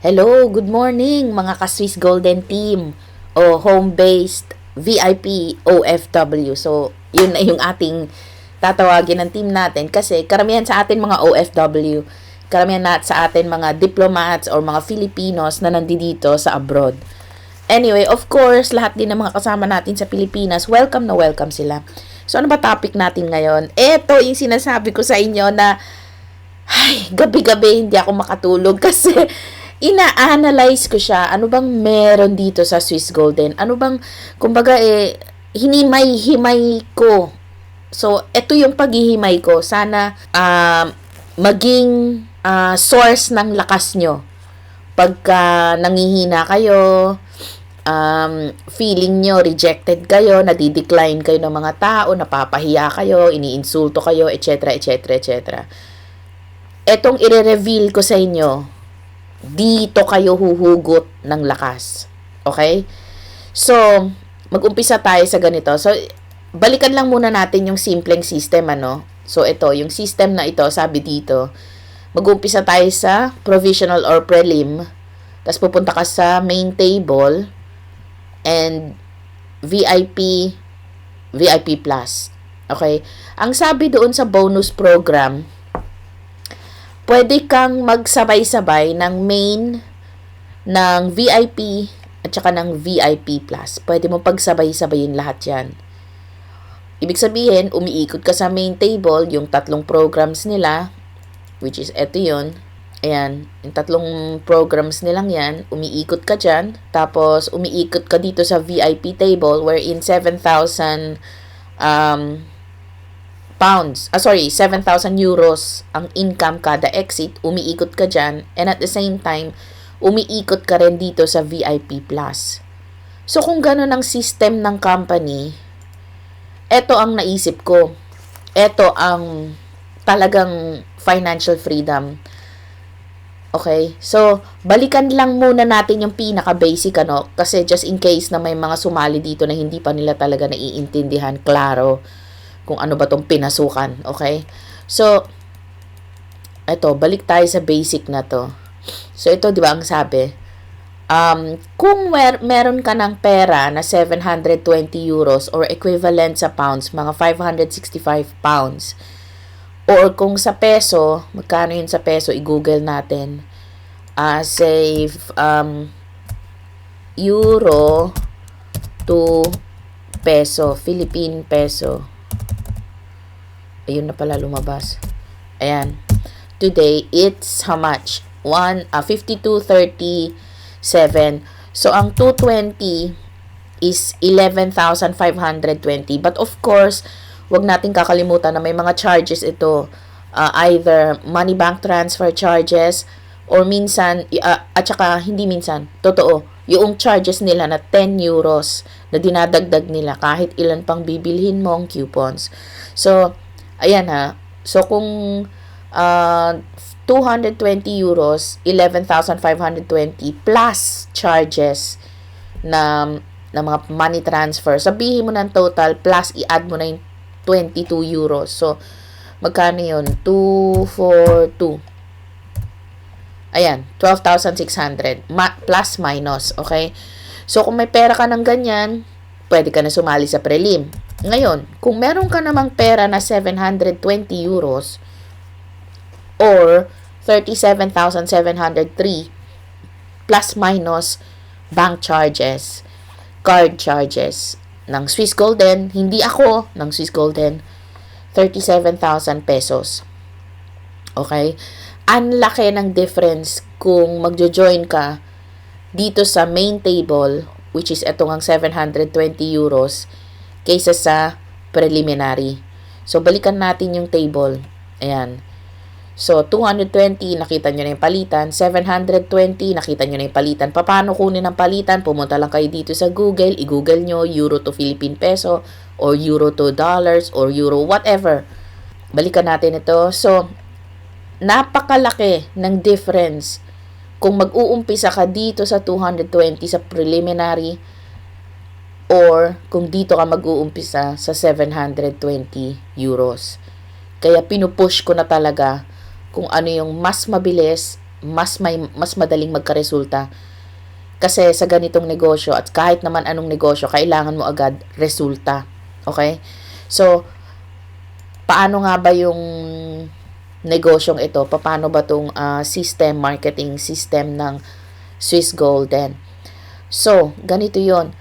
Hello, good morning mga ka-Swiss Golden Team o home-based VIP OFW. So, yun na yung ating tatawagin ng team natin kasi karamihan sa atin mga OFW, karamihan sa atin mga diplomats or mga Filipinos na nandito sa abroad. Anyway, of course, lahat din ng mga kasama natin sa Pilipinas, welcome na welcome sila. So, ano ba topic natin ngayon? Ito yung sinasabi ko sa inyo na gabi-gabi hindi ako makatulog kasi ina-analyze ko siya. Ano bang meron dito sa Swiss Golden? Ano bang, kumbaga hinimay-himay ko. So, ito yung paghihimay ko. Sana maging source ng lakas nyo. Pagka nangihina kayo, feeling nyo rejected kayo, nadidecline kayo ng mga tao, napapahiya kayo, iniinsulto kayo, etc. etc. etc. Etong i-reveal ko sa inyo, dito kayo huhugot ng lakas. Okay? So, mag-umpisa tayo sa ganito. So, balikan lang muna natin yung simpleng system, ano? So, ito, yung system na ito, sabi dito, mag-umpisa tayo sa provisional or prelim, tapos pupunta ka sa main table, and VIP plus. Okay? Ang sabi doon sa bonus program, pwede kang magsabay-sabay ng main, ng VIP, at saka ng VIP plus. Pwede mo pagsabay-sabayin lahat yan. Ibig sabihin, umiikot ka sa main table, yung tatlong programs nila, which is eto yun. Ayan, yung tatlong programs nilang yan, umiikot ka dyan. Tapos, umiikot ka dito sa VIP table, wherein 7,000 7,000 euros ang income kada exit, umiikot ka dyan, and at the same time, umiikot ka rin dito sa VIP plus. So, kung gano'n ang system ng company, eto ang naisip ko. Eto ang talagang financial freedom. Okay? So, balikan lang muna natin yung pinaka-basic, ano? Kasi just in case na may mga sumali dito na hindi pa nila talaga naiintindihan, klaro, kung ano ba tong pinasukan, okay? So, eto, balik tayo sa basic na to. So, ito, di ba, ang sabi, kung meron ka ng pera na 720 euros or equivalent sa pounds, mga 565 pounds, or kung sa peso, magkano yun sa peso, i-google natin, say, euro to peso, Philippine peso. Ayun na pala lumabas. Ayan. Today, it's how much? 52.37. So, ang 220 is 11,520. But of course, wag natin kakalimutan na may mga charges ito. Either money bank transfer charges or minsan, at saka hindi minsan, totoo, yung charges nila na 10 euros na dinadagdag nila kahit ilan pang bibilhin mo ang coupons. So, ayan ha. So, kung 220 euros, 11,520 plus charges na mga money transfer. Sabihin mo ng total plus i-add mo na yung 22 euros. So, magkano yun? 242. Ayan, 12,600 plus minus, okay? So, kung may pera ka ng ganyan, pwede ka na sumali sa prelim. Ngayon, kung meron ka namang pera na 720 euros or 37,703 plus minus bank charges, card charges ng Swiss Golden, hindi ako ng Swiss Golden, 37,000 pesos. Okay? Ang laki ng difference kung magjo-join ka dito sa main table, which is etong ang 720 euros, kaysa sa preliminary. So, balikan natin yung table. Ayan. So, 220, nakita nyo na yung palitan. 720, nakita nyo na yung palitan. Paano kunin ang palitan? Pumunta lang kayo dito sa Google. I-Google nyo, euro to Philippine peso, or euro to dollars, or euro, whatever. Balikan natin ito. So, napakalaki ng difference kung mag-uumpisa ka dito sa 220 sa preliminary or kung dito ka mag-uumpisa sa 720 euros. Kaya pinupush ko na talaga kung ano yung mas mabilis, mas madaling magkaresulta. Kasi sa ganitong negosyo, at kahit naman anong negosyo, kailangan mo agad resulta. Okay? So, paano nga ba yung negosyong ito? Paano ba itong marketing system ng Swiss Golden? So, ganito yon.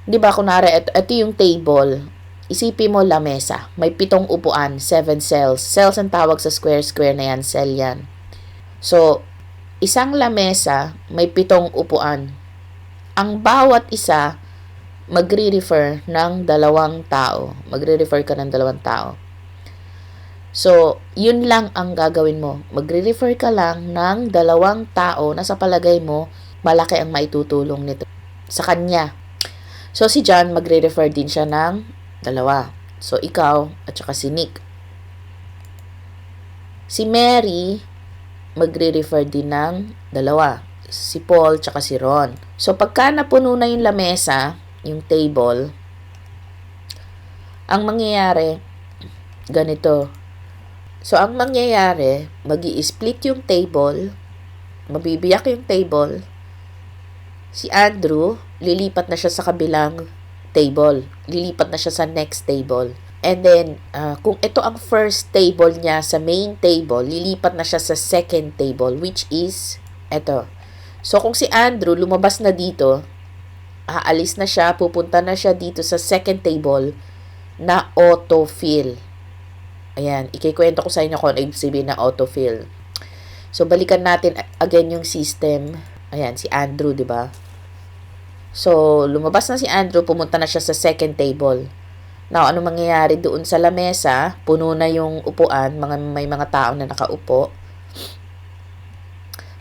Di ba, kunwari, ito yung table. Isipin mo lamesa. May 7 upuan, 7 cells. Cells ang tawag sa square na yan, cell yan. So, isang lamesa, may 7 upuan. Ang bawat isa, magre-refer ng 2 tao. Magre-refer ka ng 2 tao. So, yun lang ang gagawin mo. Magre-refer ka lang ng 2 tao na sa palagay mo, malaki ang maitutulong nito sa kanya. So, si John, magre-refer din siya ng 2. So, ikaw at saka si Nick. Si Mary, magre-refer din ng 2. Si Paul at saka si Ron. So, pagka napuno na yung lamesa, yung table, ang mangyayari, ganito. So, ang mangyayari, magi-split yung table, mabibiyak yung table, si Andrew, lilipat na siya sa kabilang table. Lilipat na siya sa next table. And then, kung ito ang first table niya sa main table, lilipat na siya sa second table, which is ito. So, kung si Andrew lumabas na dito, aalis na siya, pupunta na siya dito sa second table na autofill. Ayan, ikikwento ko sa inyo kung ano ibig sabihin na autofill. So, balikan natin again yung system. Ayan, si Andrew, di ba? So, lumabas na si Andrew, pumunta na siya sa second table. Now, ano mangyayari doon sa lamesa? Puno na yung upuan, may mga tao na nakaupo.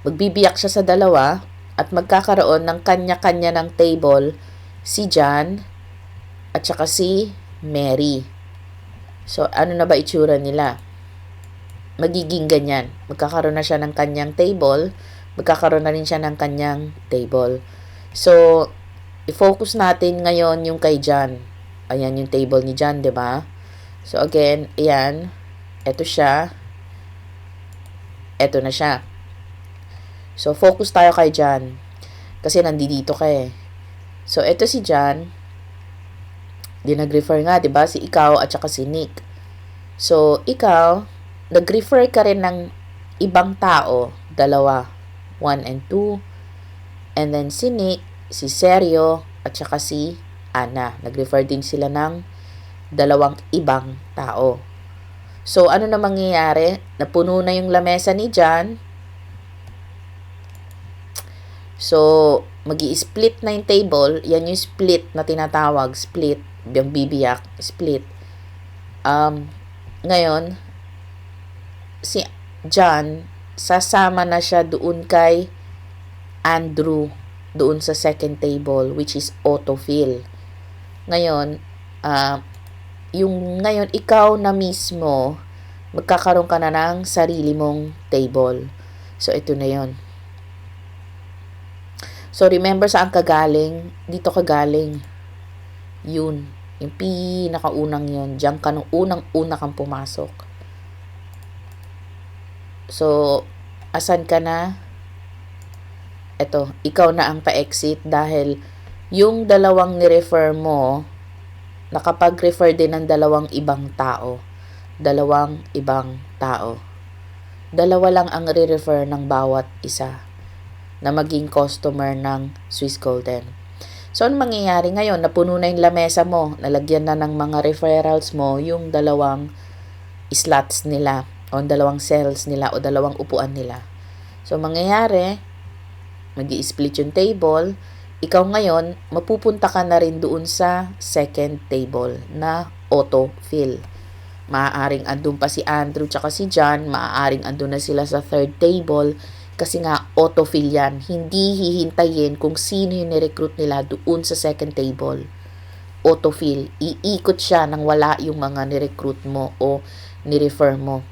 Magbibiyak siya sa 2 at magkakaroon ng kanya-kanya ng table si John at saka si Mary. So, ano na ba itsura nila? Magiging ganyan. Magkakaroon na siya ng kanyang table, magkakaroon na rin siya ng kanyang table. So, i-focus natin ngayon yung kay John. Ayan yung table ni John, 'di ba? So, again, ayan. Ito siya. Ito na siya. So, focus tayo kay John. Kasi nandito ka eh. So, ito si John. Di nag-refer nga, 'di ba? Si ikaw at saka si Nick. So, ikaw, nag-refer ka rin ng ibang tao. 2. 1 and 2. And then si Nick, si Sergio, at saka si Ana. Nag-refer din sila ng 2 ibang tao. So, ano na mangyayari? Napuno na yung lamesa ni John. So, magi-split na yung table. Yan yung split na tinatawag. Split. Yung bibiyak. Split. Ngayon, si John, sasama na siya doon kay Andrew. Doon sa second table, which is autofill. Ngayon, ngayon, ikaw na mismo, magkakaroon ka na ng sarili mong table. So, ito na yon. So, remember saan ka galing? Dito ka galing. Yun. Yung pinakaunang yun. Diyan ka nung unang-una kang pumasok. So, asan ka na? Ito, ikaw na ang pa-exit dahil yung 2 ni-refer mo, nakapag-refer din ng 2 ibang tao. 2 ibang tao. 2 lang ang re-refer ng bawat isa na maging customer ng Swiss Golden. So, ano mangyayari ngayon? Napuno na yung lamesa mo, nalagyan na ng mga referrals mo yung 2 slots nila o 2 cells nila o 2 upuan nila. So, mangyayari, mag-i-split yung table. Ikaw ngayon, mapupunta ka na rin doon sa second table na autofill. Maaaring andun pa si Andrew tsaka si John, maaaring andun na sila sa third table kasi nga autofill yan. Hindi hihintayin kung sino yung ni-recruit nila doon sa second table. Autofill. Iikot siya nang wala yung mga ni-recruit mo o ni-refer mo.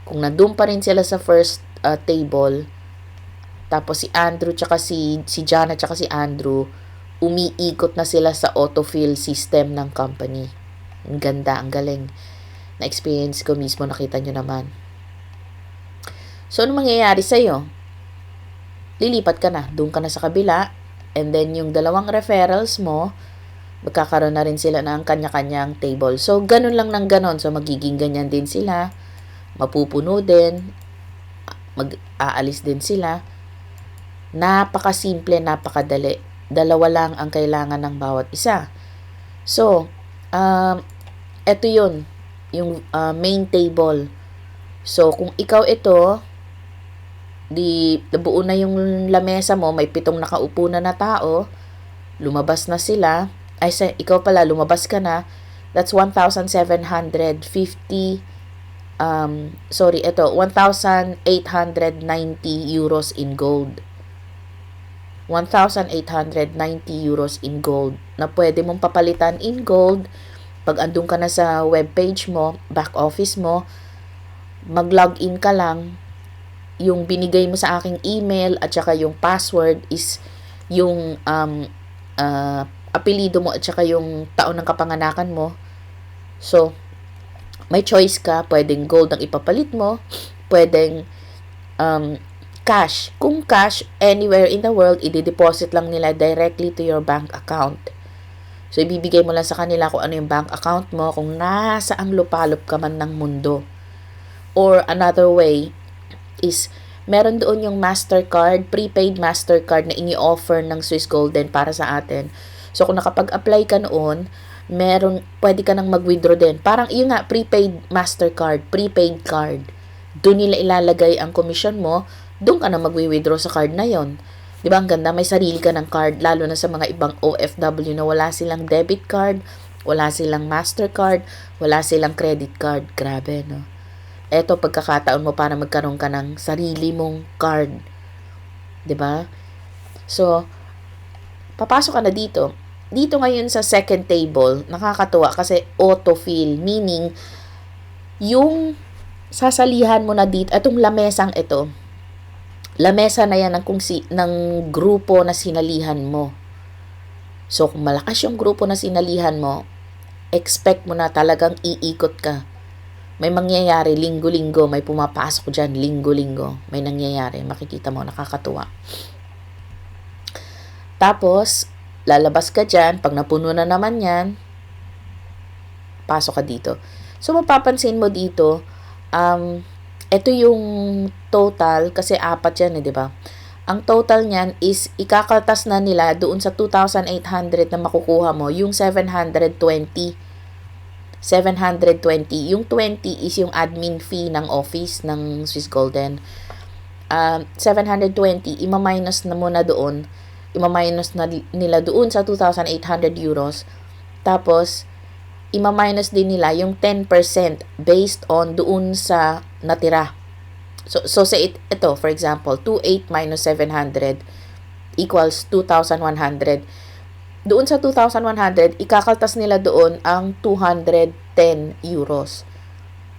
Kung nandun pa rin sila sa first table, tapos si Andrew tsaka si John at tsaka si Andrew, umiikot na sila sa autofill system ng company. Ang ganda, ang galing. Na-experience ko mismo, nakita nyo naman. So, ano mangyayari sa'yo? lilipat ka na. Doon ka na sa kabila. And then, yung dalawang referrals mo, magkakaroon na rin sila ng kanya-kanyang table. So, ganun lang ng ganun. So, magiging ganyan din sila. Mapupuno din. Mag-aalis din sila. Napakasimple, napakadali. Dalawa lang ang kailangan ng bawat isa. So, eto yun. Yung main table. So, kung ikaw ito, buo na yung lamesa mo, may 7 nakaupo na tao, lumabas na sila, ikaw pala, lumabas ka na, that's 1,750, ito, 1,890 euros in gold. 1,890 euros in gold na pwede mong papalitan in gold. Pag andun ka na sa webpage mo, back office mo, mag-login ka lang, yung binigay mo sa aking email at saka yung password is yung apelido mo at saka yung taon ng kapanganakan mo. So, may choice ka. Pwedeng gold ang ipapalit mo. Pwedeng cash. Kung cash, anywhere in the world, i-deposit lang nila directly to your bank account. So, ibibigay mo lang sa kanila kung ano yung bank account mo, kung nasa ang lupalop ka man ng mundo. Or another way is, meron doon yung Mastercard, prepaid Mastercard na ini-offer ng Swiss Golden para sa atin. So, kung nakapag-apply ka noon, pwede ka nang mag-withdraw din. Parang, yun nga, prepaid Mastercard, prepaid card. Doon nila ilalagay ang commission mo, doon ka na mag-withdraw sa card na yon. Diba, ang ganda, may sarili ka ng card, lalo na sa mga ibang OFW na wala silang debit card, wala silang Mastercard, wala silang credit card. Grabe, no? Eto, pagkakataon mo para magkaroon ka ng sarili mong card. Diba? So, papasok ka na dito. Dito ngayon sa second table, nakakatuwa kasi autofill. Meaning, yung sasalihan mo na dito, itong lamesang ito, lamesa na yan ng grupo na sinalihan mo. So, kung malakas yung grupo na sinalihan mo, expect mo na talagang iikot ka. May mangyayari linggo-linggo, may pumapasok dyan linggo-linggo. May nangyayari, makikita mo, nakakatuwa. Tapos, lalabas ka dyan, pag napuno na naman yan, pasok ka dito. So, mapapansin mo dito, ito yung total, kasi 4 yan di ba? Ang total niyan is, ikakaltas na nila doon sa 2,800 na makukuha mo, yung 720. 720. Yung 20 is yung admin fee ng office ng Swiss Golden. 720, ima-minus na muna doon. Ima-minus na nila doon sa 2,800 euros. Tapos, ima-minus din nila yung 10% based on doon sa natira. So sa ito, for example, 28 minus 700 equals 2,100. Doon sa 2,100, ikakaltas nila doon ang 210 euros.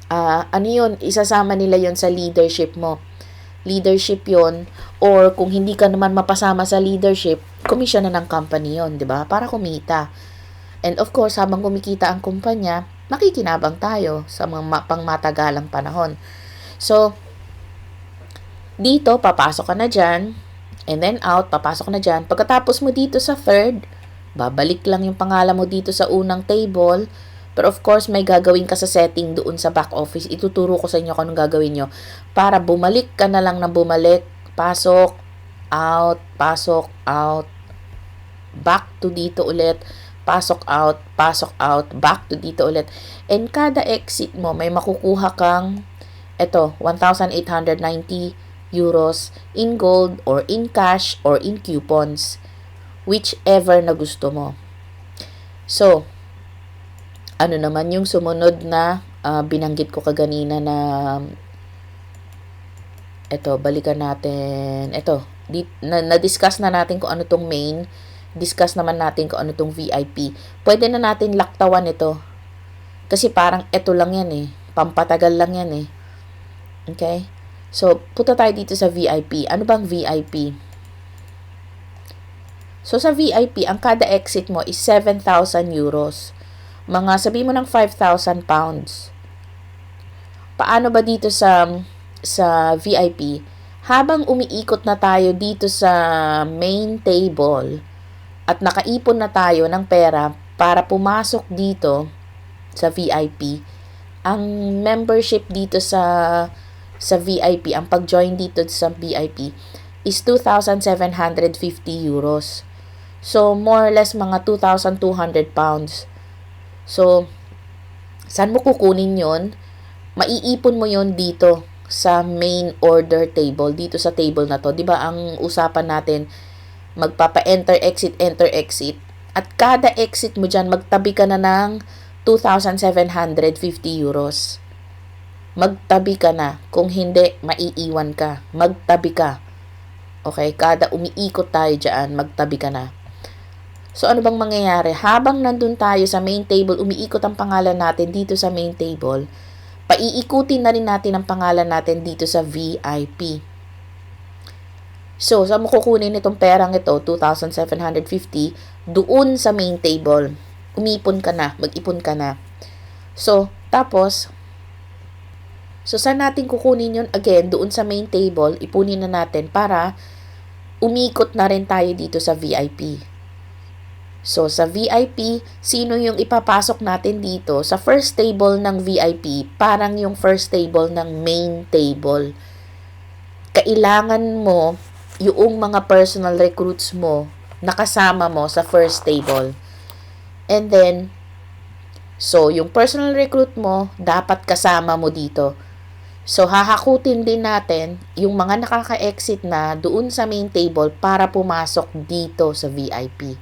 Ano yun? Isasama nila yon sa leadership mo. Leadership yon, or kung hindi ka naman mapasama sa leadership, commission na ng company yon, di ba? Para kumita. And of course, habang kumikita ang kumpanya, makikinabang tayo sa mga pangmatagalang panahon. So, dito, papasok ka na dyan, and then out, papasok na dyan. Pagkatapos mo dito sa third, babalik lang yung pangalan mo dito sa unang table. Pero of course, may gagawin ka sa setting doon sa back office. Ituturo ko sa inyo kung anong gagawin nyo. Para bumalik ka na lang na bumalik. Pasok, out, back to dito ulit. Pasok, out, back to dito ulit. And kada exit mo, may makukuha kang, 1,890 euros in gold or in cash or in coupons. Whichever na gusto mo. So, ano naman yung sumunod na binanggit ko kaganina na balikan natin. Na-discuss na natin kung ano tong main. Discuss naman natin kung ano tong VIP. Pwede na natin laktawan ito. Kasi parang ito lang yan pampatagal lang yan Okay? So, punta tayo dito sa VIP. Ano bang VIP? So, sa VIP, ang kada exit mo is 7,000 euros. Sabi mo ng 5,000 pounds. Paano ba dito sa VIP? habang umiikot na tayo dito sa main table at nakaipon na tayo ng pera para pumasok dito sa VIP, ang membership dito sa VIP, ang pag-join dito sa VIP is 2,750 euros. So, more or less mga 2,200 pounds. So, saan mo kukunin yon? Maiipon mo yon dito sa main order table, dito sa table na to. 'Di ba ang usapan natin, magpapa-enter, exit, at kada exit mo dyan, magtabi ka na ng 2,750 euros. Magtabi ka na. Kung hindi, maiiwan ka. Magtabi ka. Okay? Kada umiikot tayo dyan, magtabi ka na. So, ano bang mangyayari? Habang nandun tayo sa main table, umiikot ang pangalan natin dito sa main table, paiikutin na rin natin ang pangalan natin dito sa VIP. So, saan mo kukunin itong perang ito, 2,750, doon sa main table. Umipon ka na, mag-ipon ka na. So, tapos, saan natin kukunin yun? Again, doon sa main table, ipunin na natin para umikot na rin tayo dito sa VIP. So, sa VIP, sino yung ipapasok natin dito? Sa first table ng VIP, parang yung first table ng main table. Kailangan mo yung mga personal recruits mo nakasama mo sa first table. And then, so, yung personal recruit mo, dapat kasama mo dito. So, hahakutin din natin yung mga nakaka-exit na doon sa main table para pumasok dito sa VIP.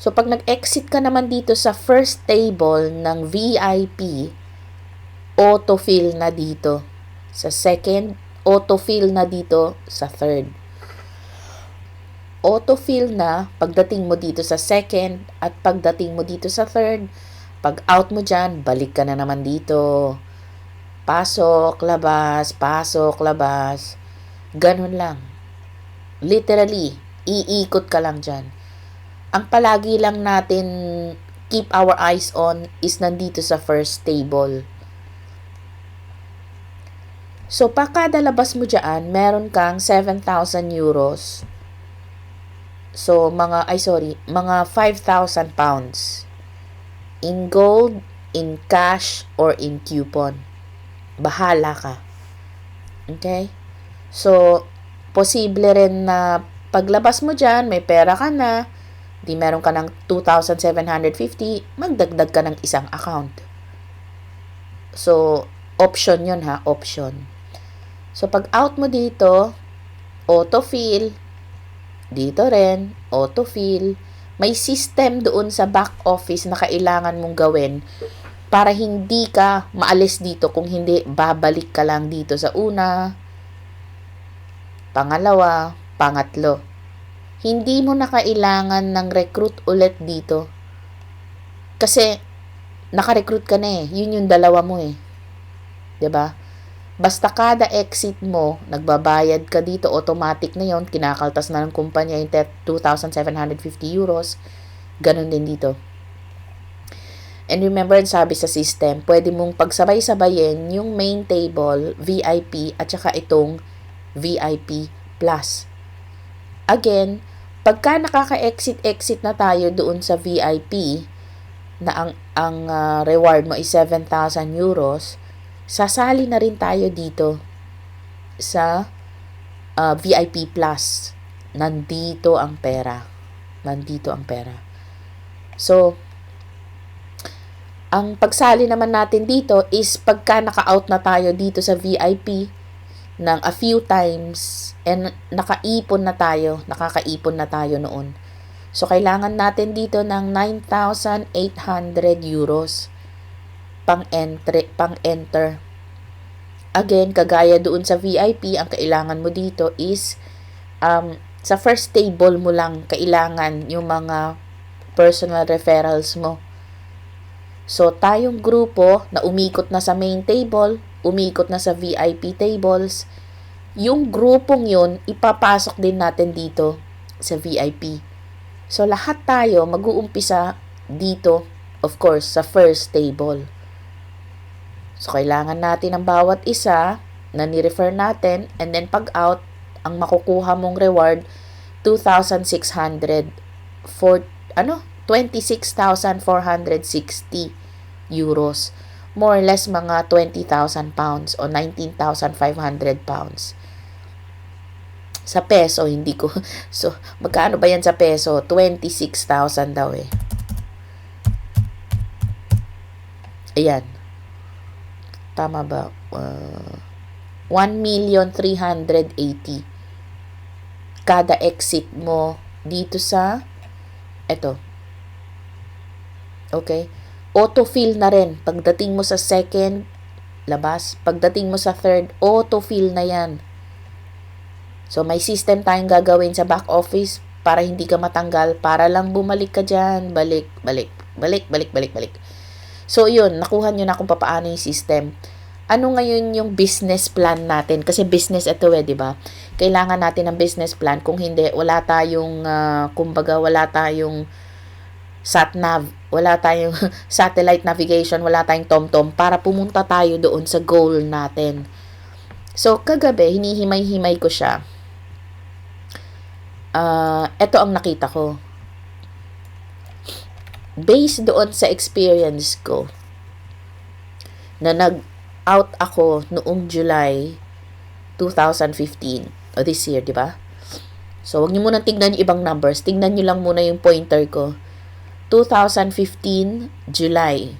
So, pag nag-exit ka naman dito sa first table ng VIP, autofill na dito. Sa second, autofill na dito sa third. Autofill na pagdating mo dito sa second at pagdating mo dito sa third. Pag out mo dyan, balik ka na naman dito. Pasok, labas, pasok, labas. Ganun lang. Literally, iikot ka lang dyan. Ang palagi lang natin keep our eyes on is nandito sa first table. So, pagkada labas mo dyan, meron kang 7,000 euros. So, mga 5,000 pounds. In gold, in cash, or in coupon. Bahala ka. Okay? So, posible rin na paglabas mo dyan, may pera ka na, di meron ka ng 2,750, magdagdag ka ng isang account. So, option yun ha, option. So, pag out mo dito, autofill, dito rin, autofill. May system doon sa back office na kailangan mong gawin para hindi ka maalis dito. Kung hindi, babalik ka lang dito sa una, pangalawa, pangatlo. Hindi mo na kailangan ng recruit ulit dito. Kasi, naka-recruit ka na eh. Yun yung dalawa mo eh. 'Di ba? Basta kada exit mo, nagbabayad ka dito, automatic na yon, kinakaltas na ng kumpanya yung 2,750 euros. Ganon din dito. And remember, sabi sa system, pwede mong pagsabay-sabayin yung main table, VIP, at saka itong VIP Plus. Again, pagka nakaka-exit na tayo doon sa VIP, na ang reward mo is 7,000 euros, sasali na rin tayo dito sa VIP Plus. Nandito ang pera. Nandito ang pera. So, ang pagsali naman natin dito is pagka naka-out na tayo dito sa VIP ng a few times and nakakaipon na tayo noon. So, kailangan natin dito ng 9,800 euros pang-enter. Again, kagaya doon sa VIP, ang kailangan mo dito is sa first table mo lang kailangan yung mga personal referrals mo. So, tayong grupo na umikot na sa main table, umikot na sa VIP tables, yung grupong yun, ipapasok din natin dito sa VIP. So, lahat tayo mag-uumpisa dito, of course, sa first table. So, kailangan natin ang bawat isa na ni-refer natin, and then pag out, ang makukuha mong reward, 2,600 for, 26,460 euros. More or less mga 20,000 pounds o 19,500 pounds. Sa peso, hindi ko, so, magkano ba yan sa peso? 26,000 daw eh. Ayan. Tama ba? 1,380,000 kada exit mo dito sa eto. Okay? Autofill na rin. Pagdating mo sa second, labas. Pagdating mo sa third, autofill na yan. So, may system tayong gagawin sa back office para hindi ka matanggal, para lang bumalik ka dyan. Balik. So, yun. Nakuha nyo na kung paano yung system. Ano ngayon yung business plan natin? Kasi business ito di ba? Kailangan natin ng business plan. Kung hindi, wala tayong, kumbaga, wala tayong sat-nav, wala tayong satellite navigation, wala tayong TomTom para pumunta tayo doon sa goal natin. So, kagabi, hinihimay-himay ko siya. Ito ang nakita ko. Based doon sa experience ko, na nag-out ako noong July 2015, o this year, di ba? So, wag niyo muna tignan yung ibang numbers. Tignan niyo lang muna yung pointer ko. 2015, July.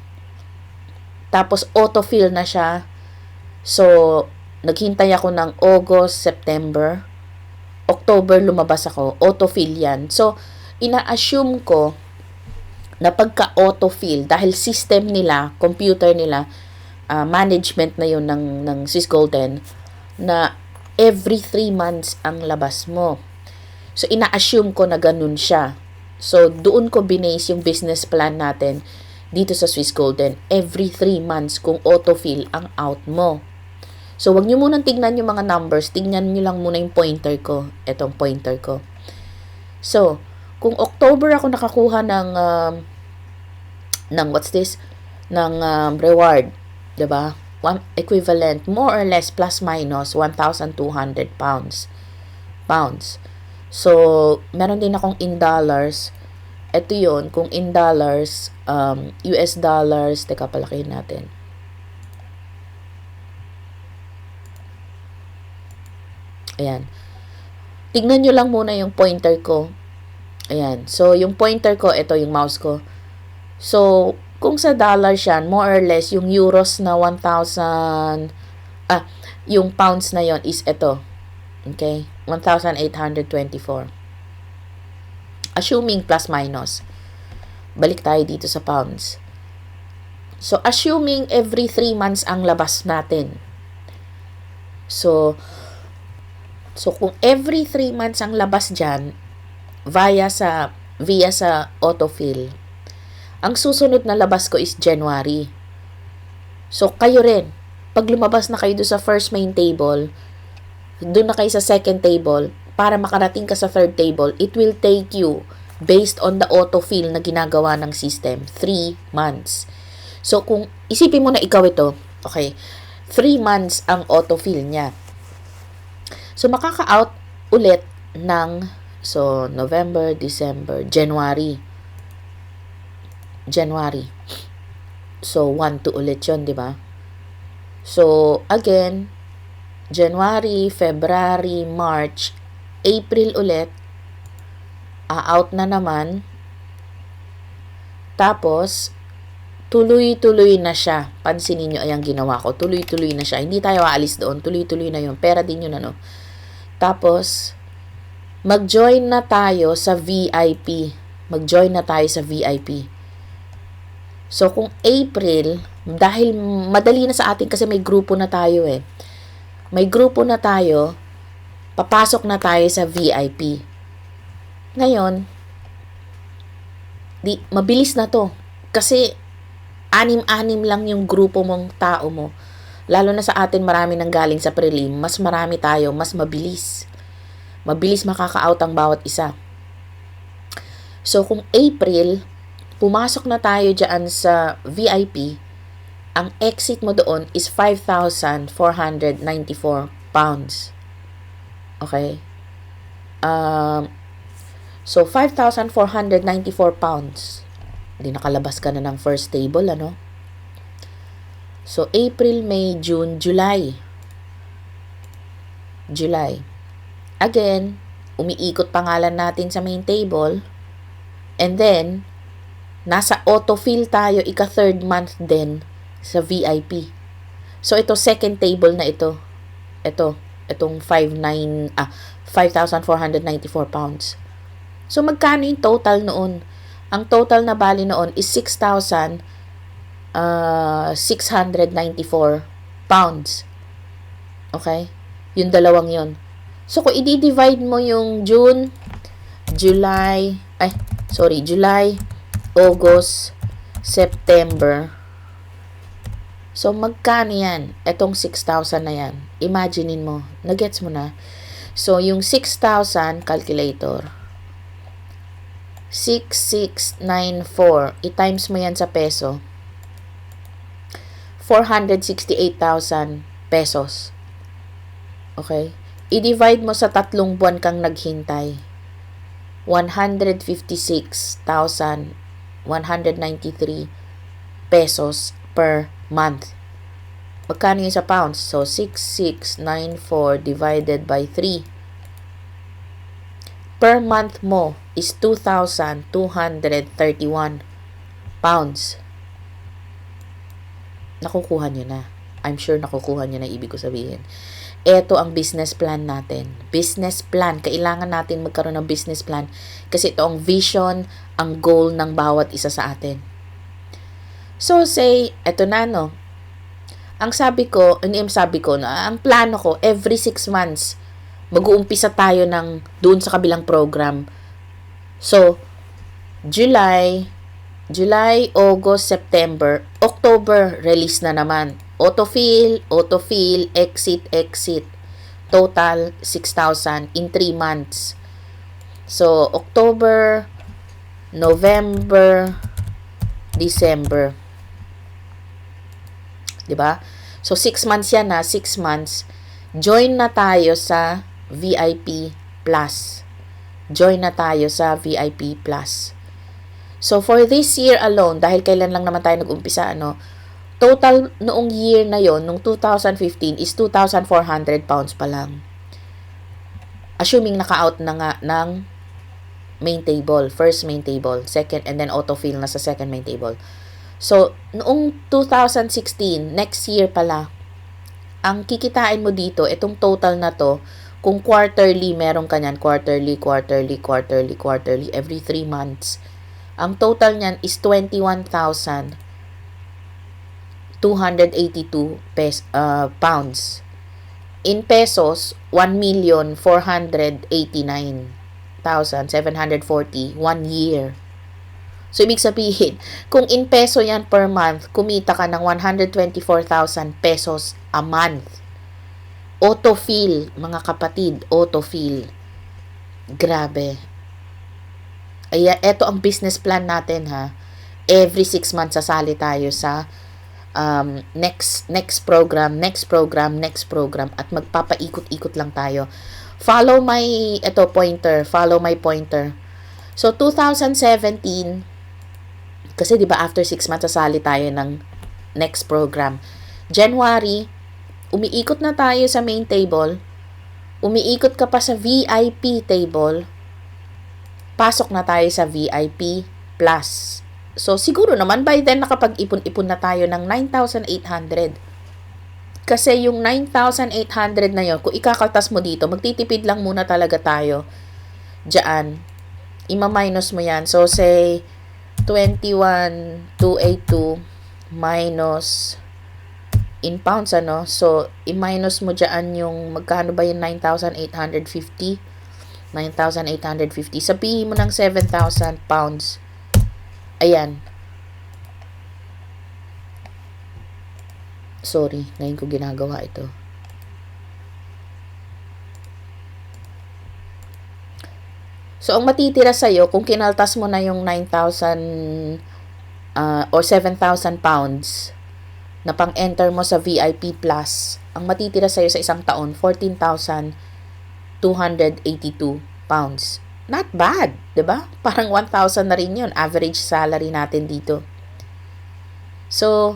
Tapos, autofill na siya. So, naghintay ako ng August, September. October, lumabas ako. Autofill yan. So, ina-assume ko na pagka-autofill, dahil system nila, computer nila, management na yun ng Swiss Golden, na every 3 months ang labas mo. So, ina-assume ko na ganun siya. So, doon ko binase yung business plan natin dito sa Swiss Golden. Every 3 months kung autofill ang out mo. So, wag nyo munang tignan yung mga numbers. Tignan nyo lang muna yung pointer ko. Etong pointer ko. So, kung October ako nakakuha ng what's this? Ng reward. Diba? Equivalent, more or less, plus minus, 1,200 pounds. So, meron din akong in dollars. Ito yun, kung in dollars, US dollars, teka, palakihin natin. Ayan. Tignan nyo lang muna yung pointer ko. Ayan. So, yung pointer ko, ito yung mouse ko. So, kung sa dollar siya, more or less, yung euros na 1,000, yung pounds na yon is ito. Okay? 1,824. Assuming plus minus. Balik tayo dito sa pounds. So, assuming every 3 months ang labas natin. So kung every 3 months ang labas dyan, via sa autofill, ang susunod na labas ko is January. So, kayo rin, pag lumabas na kayo doon sa first main table, doon na kayo sa second table, para makarating ka sa third table, it will take you, based on the autofill na ginagawa ng system, 3 months. So, kung isipin mo na ikaw ito, okay, 3 months ang autofill niya. So, makaka-out ulit ng, so, November, December, January. So, 1, 2 ulit yun, di ba? So, again, January, February, March, April ulit, out na naman. Tapos, tuloy-tuloy na siya. Pansinin nyo, ayan ginawa ko. Tuloy-tuloy na siya. Hindi tayo aalis doon. Tuloy-tuloy na yun. Pera din yun, ano. Tapos, mag-join na tayo sa VIP. So, kung April, dahil madali na sa atin kasi may grupo na tayo eh. May grupo na tayo, papasok na tayo sa VIP. Ngayon, mabilis na to. Kasi, 6 lang yung grupo mong tao mo. Lalo na sa atin, marami nang galing sa prelim. Mas marami tayo, mas mabilis. Mabilis makaka-out ang bawat isa. So, kung April, pumasok na tayo dyan sa VIP, ang exit mo doon is 5,494 pounds. Okay? So, 5,494 pounds. Hindi nakalabas ka na ng first table, ano? So, April, May, June, July. July. Again, umiikot pangalan natin sa main table. And then, nasa autofill tayo, ika-third month din sa VIP. So, ito, second table na ito. Itong 5,494 pounds. So, magkano yung total noon? Ang total na bali noon is 6,694 pounds. Okay? Yung dalawang yon. So, kung i-divide mo yung July, August, September. So, magkano yan? Etong 6,000 na yan. Imaginein mo. Nagets mo na? So, yung 6,000, calculator. 6,694. I-times mo yan sa peso. 468,000 pesos. Okay? I-divide mo sa 3 buwan kang naghintay. 156,193 pesos per month. Magkano yun sa pounds? So, 6,694 divided by 3. Per month mo is 2,231 pounds. Nakukuha nyo na. I'm sure nakukuha nyo na ibig ko sabihin. Ito ang business plan natin. Business plan. Kailangan natin magkaroon ng business plan kasi ito ang vision, ang goal ng bawat isa sa atin. So, say, ito na, no? Ang plano ko, every 6 months, mag-uumpisa tayo ng doon sa kabilang program. So, July, August, September, October, release na naman. Autofill, exit. Total, 6,000 in 3 months. So, October, November, December. Diba? So, 6 months yan 6 months. Join na tayo sa VIP Plus. So, for this year alone, dahil kailan lang naman tayo nag-umpisa, total noong year na yon, noong 2015, is 2,400 pounds pa lang. Assuming naka-out na nga ng main table, first main table, second, and then autofill na sa second main table. So, noong 2016, next year pala, ang kikitain mo dito, itong total na to, kung quarterly, meron ka nyan, quarterly, every 3 months. Ang total nyan is 21,282 pounds. In pesos, 1,489,740 1 year. So, ibig sabihin, kung in peso yan per month, kumita ka ng 124,000 pesos a month. Autofill, mga kapatid, autofill. Grabe. Ay, eto ang business plan natin, ha. Every 6 months, sasali tayo sa next program, at magpapaikot-ikot lang tayo. Follow my pointer. So, 2017, kasi diba after 6 months, sasali tayo ng next program. January, umiikot na tayo sa main table. Umiikot ka pa sa VIP table. Pasok na tayo sa VIP Plus. So, siguro naman by then nakapag-ipon-ipon na tayo ng 9,800. Kasi yung 9,800 na yun, kung ikakaltas mo dito, magtitipid lang muna talaga tayo. Diyan. Ima-minus mo yan. So, say, 21,282 minus in pounds, So, i-minus mo dyan yung, magkano ba yung 9,850? 9,850. Sabihin mo ng 7,000 pounds. Ayan. Sorry, ngayon ko ginagawa ito. So, ang matitira sa'yo, kung kinaltas mo na yung 9,000 or 7,000 pounds, na pang-enter mo sa VIP Plus, ang matitira sa'yo sa isang taon, 14,282 pounds. Not bad, 'di ba? Parang 1,000 na rin 'yun, average salary natin dito. So,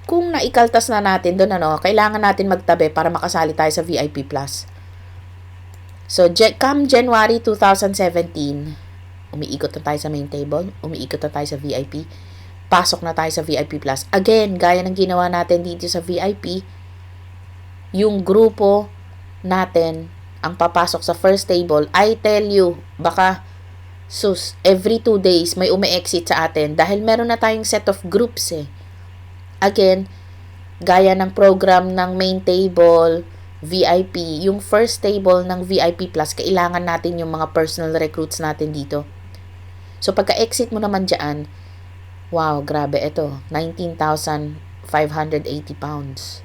kung naikaltas na natin doon, kailangan natin magtabi para makasali tayo sa VIP Plus. So, come January 2017, umiikot na tayo sa main table, umiikot na tayo sa VIP, pasok na tayo sa VIP Plus. Again, gaya ng ginawa natin dito sa VIP, yung grupo natin ang papasok sa first table. I tell you, baka every 2 days may umi-exit sa atin dahil meron na tayong set of groups eh. Again, gaya ng program ng main table, VIP, yung first table ng VIP Plus, kailangan natin yung mga personal recruits natin dito. So, pagka-exit mo naman dyan, wow, grabe ito, 19,580 pounds.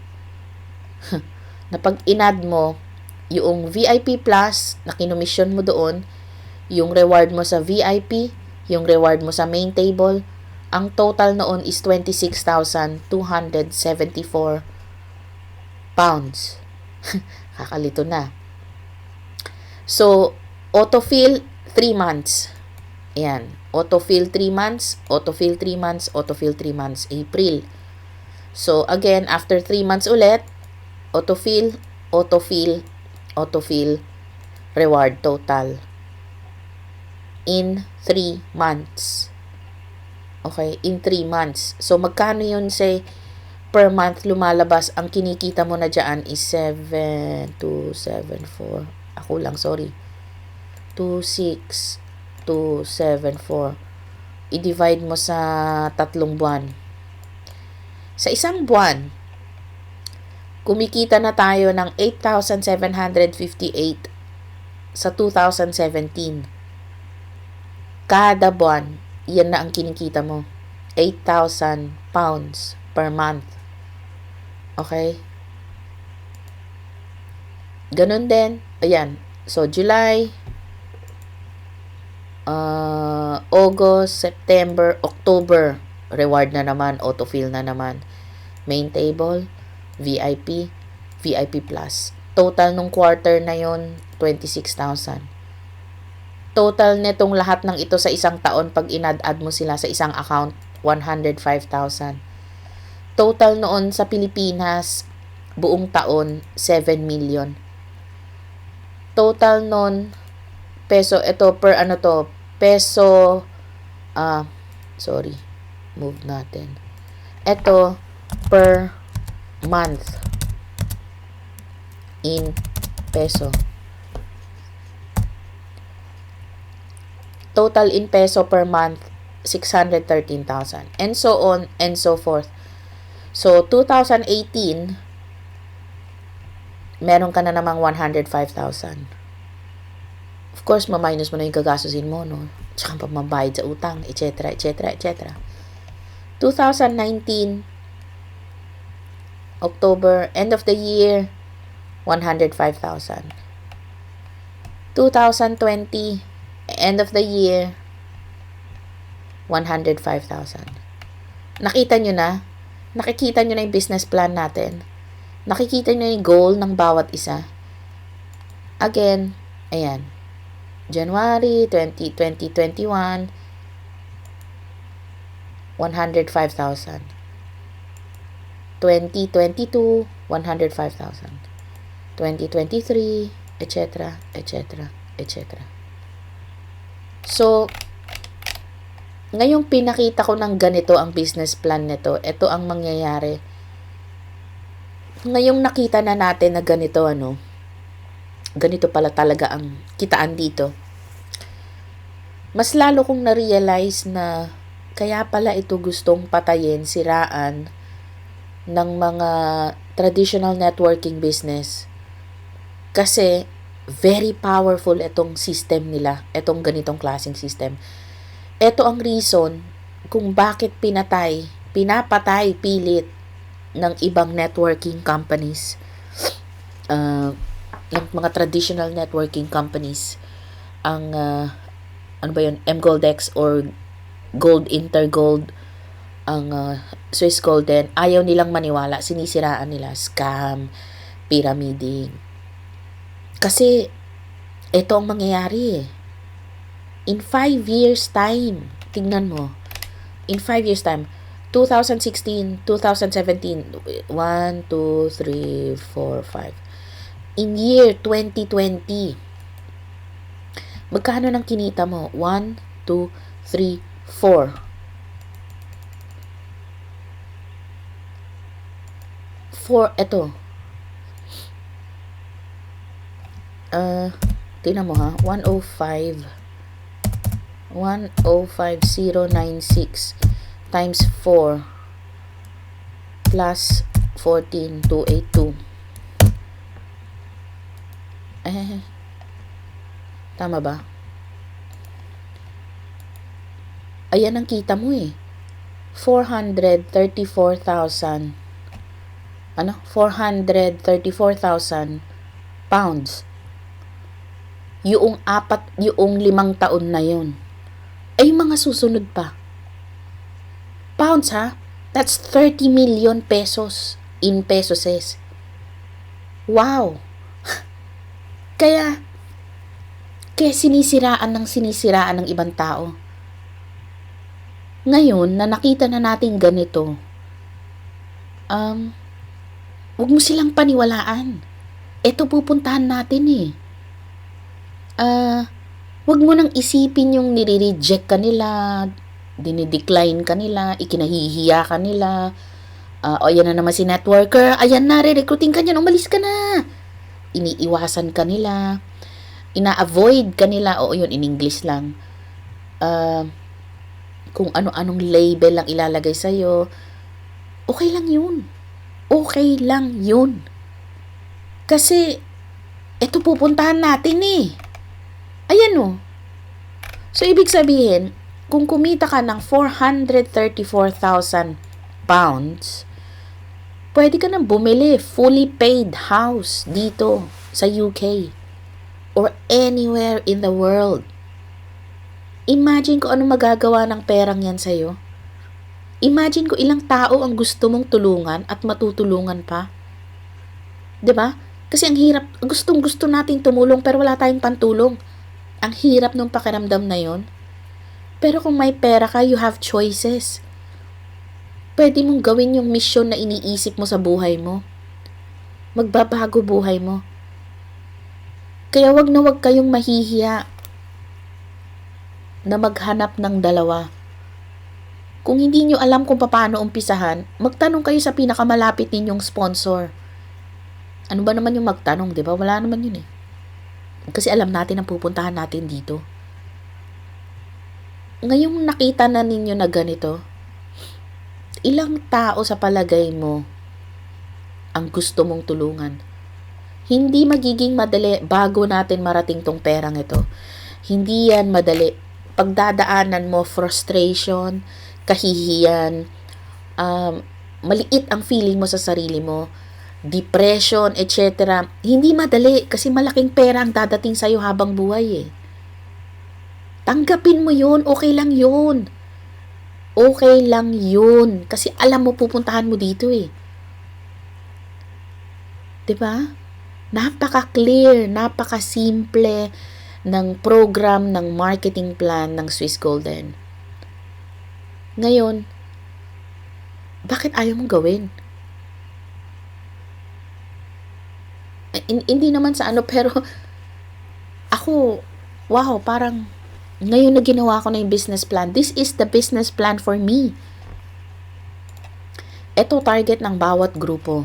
Na pag inad mo, yung VIP Plus na kinomisyon mo doon, yung reward mo sa VIP, yung reward mo sa main table, ang total noon is 26,274 pounds. Kakalito na. So, autofill 3 months. Ayan. Autofill 3 months, autofill 3 months, autofill 3 months. April. So, again, after 3 months ulit, autofill, autofill, autofill, reward total. In 3 months. Okay? In 3 months. So, magkano yun say per month lumalabas? Ang kinikita mo na dyan is 7,274. Ako lang, sorry. 26,274. I-divide mo sa 3 buwan. Sa isang buwan, kumikita na tayo ng 8,758 sa 2017. Kada buwan, yan na ang kinikita mo. 8,000 pounds per month. Okay? Ganun din. Ayan. So, July, August, September, October, reward na naman, autofill na naman. Main table, VIP, VIP Plus. Total nung quarter na yon 26,000. Total netong lahat ng ito sa isang taon pag inad-add mo sila sa isang account, 105,000. Total noon sa Pilipinas, buong taon, 7 million. Total noon, peso, ito per peso, move natin. Ito, per month, in peso. Total in peso per month, 613,000. And so on and so forth. So, 2018, meron ka na namang 105,000. Of course, ma-minus mo na yung gagastusin mo, no? Tsaka pamabayad sa utang, etc., etc., etc. 2019, October, end of the year, 105,000. 2020, end of the year, 105,000. Nakita nyo na? Nakikita nyo na yung business plan natin? Nakikita nyo yung goal ng bawat isa? Again, ayan. January 2021, 105,000. 2022, 105,000. 2023, etc., etc., etc. So, ngayong pinakita ko ng ganito ang business plan nito, ito ang mangyayari. Ngayong nakita na natin na ganito, ganito pala talaga ang kitaan dito. Mas lalo kong na-realize na kaya pala ito gustong patayin, siraan ng mga traditional networking business. Kasi very powerful itong system nila, itong ganitong klaseng system. Ito ang reason kung bakit pinapatay pilit ng ibang networking companies, ng mga traditional networking companies, ang MGoldeX or Gold Intergold, ang Swiss Golden, ayaw nilang maniwala, sinisiraan nila, scam, pyramiding. Kasi, ito ang mangyayari eh. In 5 years time, tingnan mo, in 5 years time, 2016, 2017, 1, 2, 3, 4, 5. In year 2020, magkano nang kinita mo? 1, 2, 3, 4. 4, ito. Tingnan mo ha, 105. 105,096 times 4 plus 14,282. Tama ba? Ayan ang kita mo eh. 434,000. 434,000 pounds. Yung 5 taon na yun. Ay, mga susunod pa. Pounds ha? That's 30 million pesos in pesos. Wow! Kaya sinisiraan ng ibang tao. Ngayon, na nakita na natin ganito, huwag mo silang paniwalaan. Ito pupuntahan natin eh. Huwag mo nang isipin yung nire-reject ka nila, dinidecline ka nila, ikinahihiya ka nila. Ayan na naman si networker, ayan na, re-recruiting ka niyan, umalis ka na. Iniiwasan ka nila, ina-avoid ka nila, yun, in English lang. Kung ano-anong label lang ilalagay sa'yo, okay lang yun. Okay lang yun. Kasi, ito pupuntahan natin eh. Ayan o. So, ibig sabihin, kung kumita ka ng 434,000 pounds, pwede ka nang bumili fully paid house dito sa UK or anywhere in the world. Imagine ko ano magagawa ng perang yan sa'yo. Imagine ko ilang tao ang gusto mong tulungan at matutulungan pa. 'Di ba? Kasi ang hirap, gustong-gusto nating tumulong pero wala tayong pantulong. Ang hirap nung pakiramdam na yon. Pero kung may pera ka, you have choices. Pwede mong gawin yung mission na iniisip mo sa buhay mo. Magbabago buhay mo. Kaya wag na wag kayong mahihiya na maghanap ng dalawa. Kung hindi nyo alam kung paano umpisahan, magtanong kayo sa pinakamalapit ninyong sponsor. Ano ba naman yung magtanong, di ba? Wala naman yun eh. Kasi alam natin ang pupuntahan natin dito. Ngayong nakita na ninyo na ganito, ilang tao sa palagay mo ang gusto mong tulungan? Hindi magiging madali bago natin marating tong perang ito. Hindi yan madali. Pagdadaanan mo frustration, kahihiyan, maliit ang feeling mo sa sarili mo, depression, etc. Hindi madali kasi malaking pera ang dadating sa'yo habang buhay eh. Tanggapin mo yun, okay lang yun. Okay lang yun. Kasi alam mo pupuntahan mo dito eh. 'Di ba? Napaka-clear, napaka-simple ng program, ng marketing plan ng Swiss Golden. Ngayon, bakit ayaw mong gawin? Hindi naman sa pero ako, wow, parang ngayon na ginawa ko na yung business plan. This is the business plan for me. Ito target ng bawat grupo.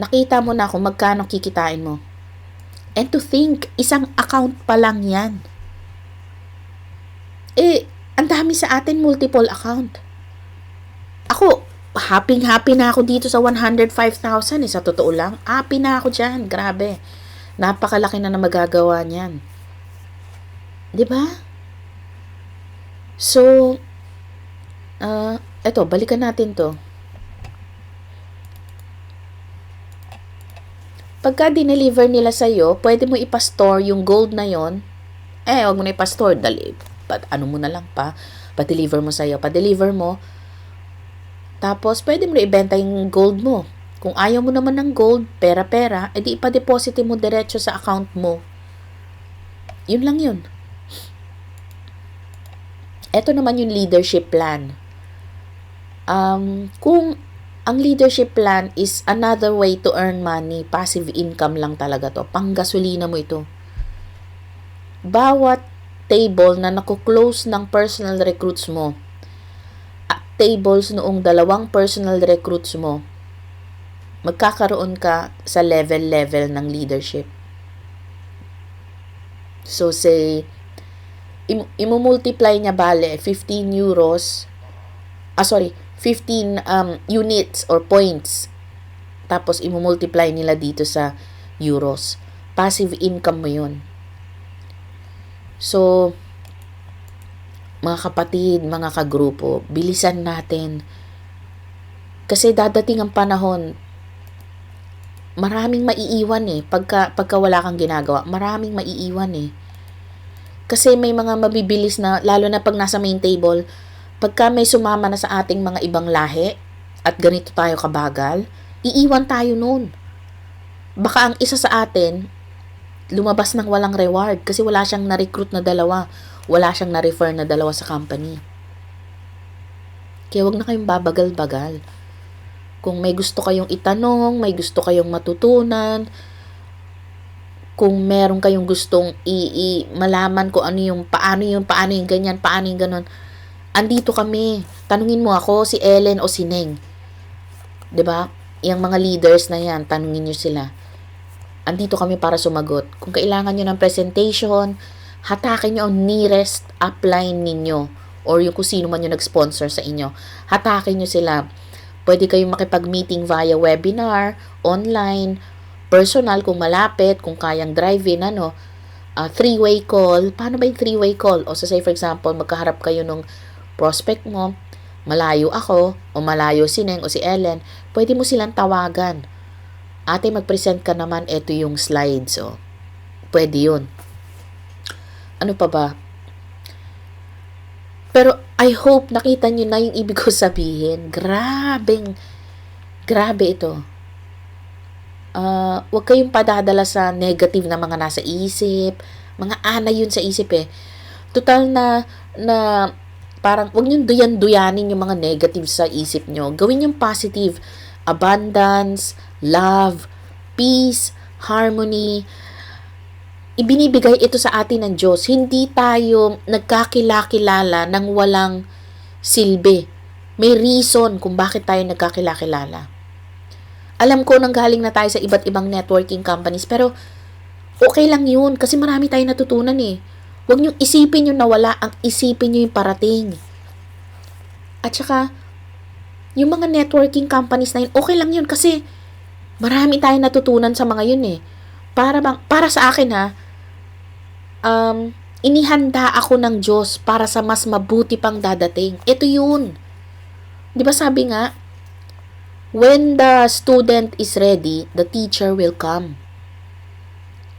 Nakita mo na kung magkano kikitain mo. And to think, isang account pa lang yan. Ang dami sa atin multiple account. Ako, happy na ako dito sa 105,000 sa totoo lang. Happy na ako dyan, grabe. Napakalaki na magagawa niyan. 'Di ba? So, eto, balikan natin to. Pagka dineliver nila sa'yo, pwede mo ipastore yung gold na yon. Huwag mo na ipastore, dali. ano mo na lang pa-deliver mo sa'yo, pa-deliver mo. Tapos, pwede mo na ibenta yung gold mo. Kung ayaw mo naman ng gold, pera-pera, edi ipa-deposit mo diretso sa account mo. Yun lang yun. Ito naman yung leadership plan. Kung ang leadership plan is another way to earn money, passive income lang talaga to. Panggasolina mo ito. Bawat table na nakuklose ng personal recruits mo, at tables noong 2 personal recruits mo, magkakaroon ka sa level ng leadership. So, say, imumultiply niya 15 euros, 15 units or points. Tapos, imumultiply nila dito sa euros. Passive income mo yun. So, mga kapatid, mga kagrupo, bilisan natin. Kasi dadating ang panahon, maraming maiiwan pagka wala kang ginagawa, maraming maiiwan Kasi may mga mabibilis na, lalo na pag nasa main table, pagka may sumama na sa ating mga ibang lahi, at ganito tayo kabagal, iiwan tayo nun. Baka ang isa sa atin, lumabas ng walang reward kasi wala siyang na-recruit na 2, wala siyang na-refer na 2 sa company. Kaya wag na kayong babagal-bagal. Kung may gusto kayong itanong, may gusto kayong matutunan, kung meron kayong gustong malaman kung paano yung ganyan, paano yung ganon, andito kami. Tanungin mo ako, si Ellen o si Neng. 'Di ba? Yung mga leaders na yan, tanungin niyo sila. Andito kami para sumagot. Kung kailangan nyo ng presentation, hatakin nyo ang nearest upline ninyo or yung kung sino man yung nag-sponsor sa inyo. Hatakin nyo sila. Pwede kayong makipag-meeting via webinar, online, personal kung malapit, kung kayang drive-in, 3-way call. Paano ba yung 3-way call? O say for example, magkaharap kayo nung prospect mo, malayo ako, o malayo si Neng o si Ellen, pwede mo silang tawagan. Ate, mag-present ka naman, eto yung slides, pwede yun. Ano pa ba? Pero, I hope nakita nyo na yung ibig ko sabihin. Grabe ito. Huwag kayong padadala sa negative na mga nasa isip. Mga anay yun sa isip Total na parang, huwag nyo duyan-duyanin yung mga negative sa isip nyo. Gawin yung positive. Abundance, love, peace, harmony. Ibinibigay ito sa atin ng Diyos. Hindi tayo nagkakilala ng walang silbi. May reason kung bakit tayo nagkakilala. Alam ko nanggaling na tayo sa iba't ibang networking companies, pero okay lang yun kasi marami tayong natutunan Huwag niyong isipin yung nawala, ang isipin niyo yung parating. At saka, yung mga networking companies na yun, okay lang yun kasi marami tayong natutunan sa mga yun Para sa akin inihanda ako ng Diyos para sa mas mabuti pang dadating. Ito yun. Di ba sabi nga, when the student is ready, the teacher will come.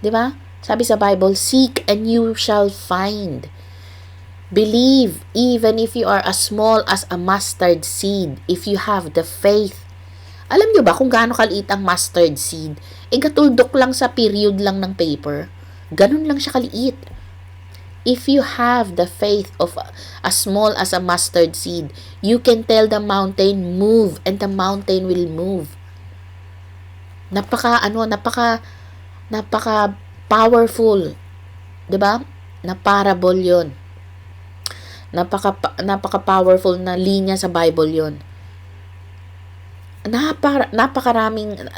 Di ba? Sabi sa Bible, seek and you shall find. Believe, even if you are as small as a mustard seed, if you have the faith. Alam nyo ba kung gaano kaliit ang mustard seed? Gatuldok lang sa period lang ng paper. Ganun lang siya kaliit. If you have the faith of as small as a mustard seed, you can tell the mountain, move, and the mountain will move. Napaka powerful. 'Di ba? Na parable 'yon. Napaka powerful na linya sa Bible 'yon. Napakaraming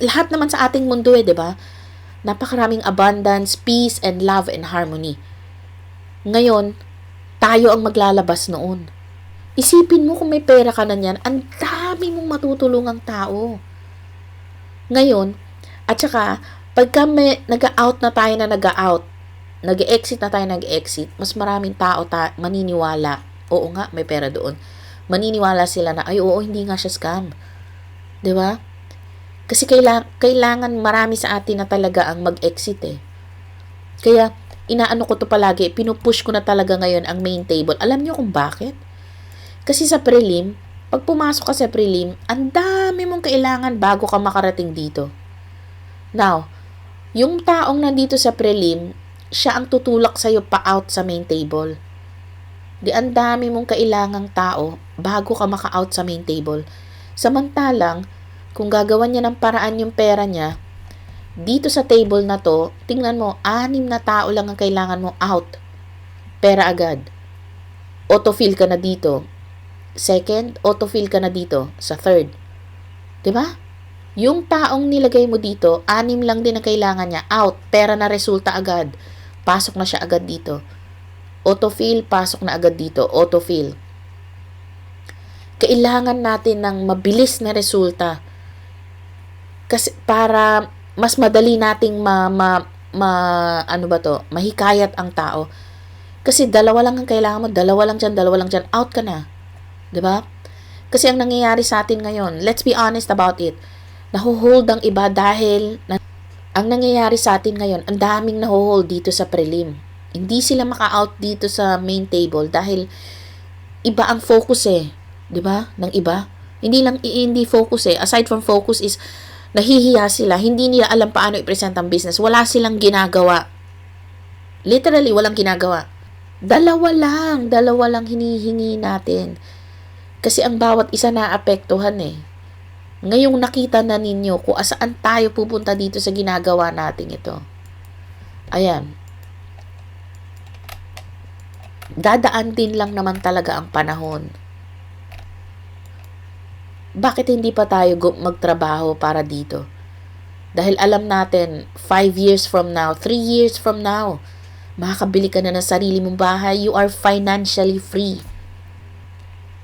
lahat naman sa ating mundo 'di ba? Napakaraming abundance, peace, and love and harmony. Ngayon, tayo ang maglalabas noon. Isipin mo kung may pera ka na niyan, ang dami mong matutulungang tao. Ngayon, at saka, pagka nag-out na tayo na nag-out, nag-exit na tayo nag-exit, mas maraming tao maniniwala. Oo nga, may pera doon. Maniniwala sila na, ay oo, hindi nga siya scam. 'Di ba? Kasi kailangan marami sa atin na talaga ang mag-exit Kaya, inaano ko to palagi, pinupush ko na talaga ngayon ang main table. Alam niyo kung bakit? Kasi sa prelim, pag pumasok ka sa prelim, ang dami mong kailangan bago ka makarating dito. Now, yung taong nandito sa prelim, siya ang tutulak sa'yo pa-out sa main table. Di ang dami mong kailangang tao bago ka maka-out sa main table. Samantalang, kung gagawan niya ng paraan yung pera niya, dito sa table na to, tingnan mo, 6 na tao lang ang kailangan mo out. Pera agad. Autofill ka na dito. Second, autofill ka na dito sa third. 'Di ba? Yung taong nilagay mo dito, 6 lang din ang kailangan niya. Out. Pera na resulta agad. Pasok na siya agad dito. Autofill, pasok na agad dito. Autofill. Kailangan natin ng mabilis na resulta. Kasi para mas madali nating mahikayat ang tao. Kasi dalawa lang ang kailangan mo, dalawa lang dyan, out ka na. 'Di ba? Kasi ang nangyayari sa atin ngayon, let's be honest about it. Nahuhold ang iba dahil ang nangyayari sa atin ngayon, ang daming nahuhold dito sa prelim. Hindi sila maka-out dito sa main table dahil iba ang focus 'di ba? Ng iba. Hindi focus Aside from focus is nahihiya sila. Hindi nila alam paano i-present ang business. Wala silang ginagawa. Literally, walang ginagawa. Dalawa lang hinihingi natin. Kasi ang bawat isa naapektuhan Ngayong nakita na ninyo kung saan tayo pupunta dito sa ginagawa natin ito. Ayan. Dadaan din lang naman talaga ang panahon. Bakit hindi pa tayo magtrabaho para dito? Dahil alam natin, 5 years from now, 3 years from now, makakabili ka na ng sarili mong bahay, you are financially free.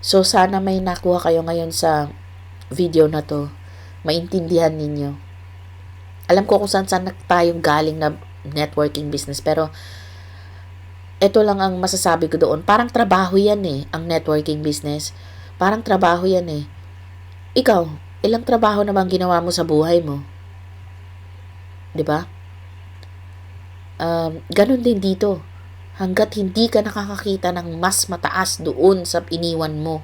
So, sana may nakuha kayo ngayon sa video na to. Maintindihan ninyo. Alam ko kung saan tayong galing na networking business, pero ito lang ang masasabi ko doon. Parang trabaho yan ang networking business. Parang trabaho yan Ikaw, ilang trabaho na bang ginawa mo sa buhay mo? 'Di ba? Ganun din dito. Hanggat hindi ka nakakakita ng mas mataas doon sa iniwan mo,